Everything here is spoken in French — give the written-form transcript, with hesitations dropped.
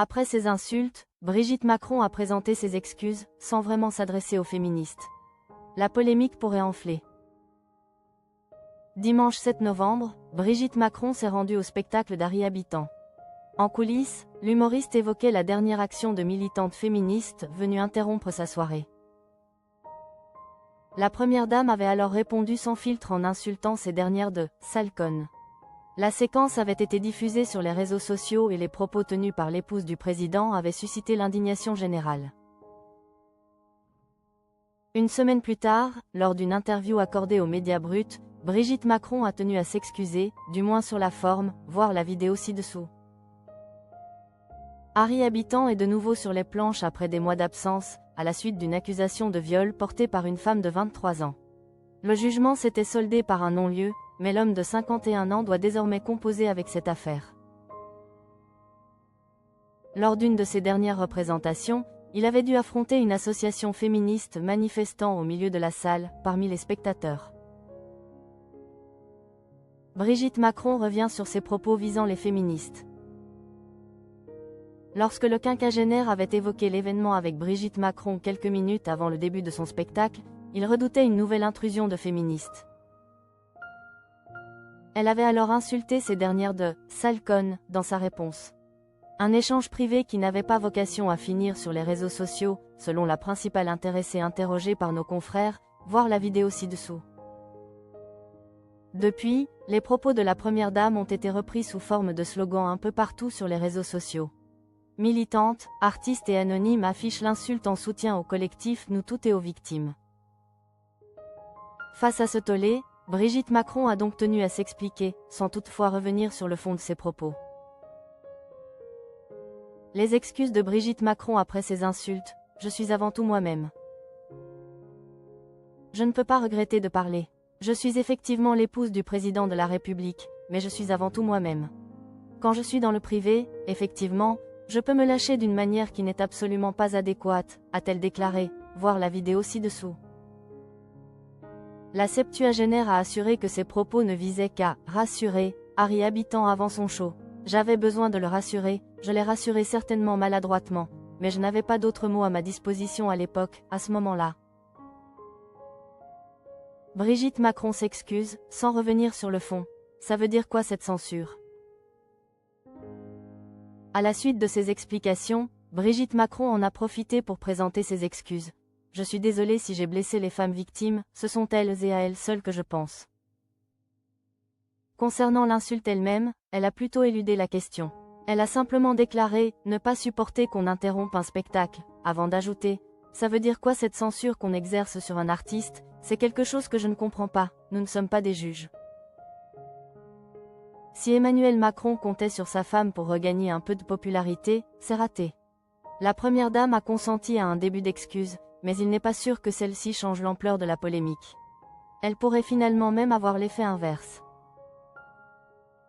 Après ces insultes, Brigitte Macron a présenté ses excuses, sans vraiment s'adresser aux féministes. La polémique pourrait enfler. Dimanche 7 novembre, Brigitte Macron s'est rendue au spectacle d'Harry Habitant. En coulisses, l'humoriste évoquait la dernière action de militante féministe venue interrompre sa soirée. La première dame avait alors répondu sans filtre en insultant ces dernières de « sale conne ». La séquence avait été diffusée sur les réseaux sociaux et les propos tenus par l'épouse du président avaient suscité l'indignation générale. Une semaine plus tard, lors d'une interview accordée aux Médias Bruts, Brigitte Macron a tenu à s'excuser, du moins sur la forme, voir la vidéo ci-dessous. Harry Habitant est de nouveau sur les planches après des mois d'absence, à la suite d'une accusation de viol portée par une femme de 23 ans. Le jugement s'était soldé par un non-lieu, mais l'homme de 51 ans doit désormais composer avec cette affaire. Lors d'une de ses dernières représentations, il avait dû affronter une association féministe manifestant au milieu de la salle, parmi les spectateurs. Brigitte Macron revient sur ses propos visant les féministes. Lorsque le quinquagénaire avait évoqué l'événement avec Brigitte Macron quelques minutes avant le début de son spectacle, il redoutait une nouvelle intrusion de féministes. Elle avait alors insulté ces dernières de « sale conne » dans sa réponse. Un échange privé qui n'avait pas vocation à finir sur les réseaux sociaux, selon la principale intéressée interrogée par nos confrères, voir la vidéo ci-dessous. Depuis, les propos de la première dame ont été repris sous forme de slogans un peu partout sur les réseaux sociaux. Militantes, artistes et anonymes affichent l'insulte en soutien au collectif Nous Toutes et aux victimes. Face à ce tollé, Brigitte Macron a donc tenu à s'expliquer, sans toutefois revenir sur le fond de ses propos. Les excuses de Brigitte Macron après ces insultes: « Je suis avant tout moi-même. Je ne peux pas regretter de parler. Je suis effectivement l'épouse du président de la République, mais je suis avant tout moi-même. Quand je suis dans le privé, effectivement, je peux me lâcher d'une manière qui n'est absolument pas adéquate », a-t-elle déclaré, voir la vidéo ci-dessous. La septuagénaire a assuré que ses propos ne visaient qu'à « rassurer » Harry Habitant avant son show. « J'avais besoin de le rassurer, je l'ai rassuré certainement maladroitement, mais je n'avais pas d'autres mots à ma disposition à l'époque, à ce moment-là. » Brigitte Macron s'excuse, sans revenir sur le fond. Ça veut dire quoi cette censure? À la suite de ces explications, Brigitte Macron en a profité pour présenter ses excuses. « Je suis désolée si j'ai blessé les femmes victimes, ce sont elles et à elles seules que je pense. » Concernant l'insulte elle-même, elle a plutôt éludé la question. Elle a simplement déclaré « ne pas supporter qu'on interrompe un spectacle », avant d'ajouter « ça veut dire quoi cette censure qu'on exerce sur un artiste, c'est quelque chose que je ne comprends pas, nous ne sommes pas des juges. » Si Emmanuel Macron comptait sur sa femme pour regagner un peu de popularité, c'est raté. La première dame a consenti à un début d'excuse, mais il n'est pas sûr que celle-ci change l'ampleur de la polémique. Elle pourrait finalement même avoir l'effet inverse.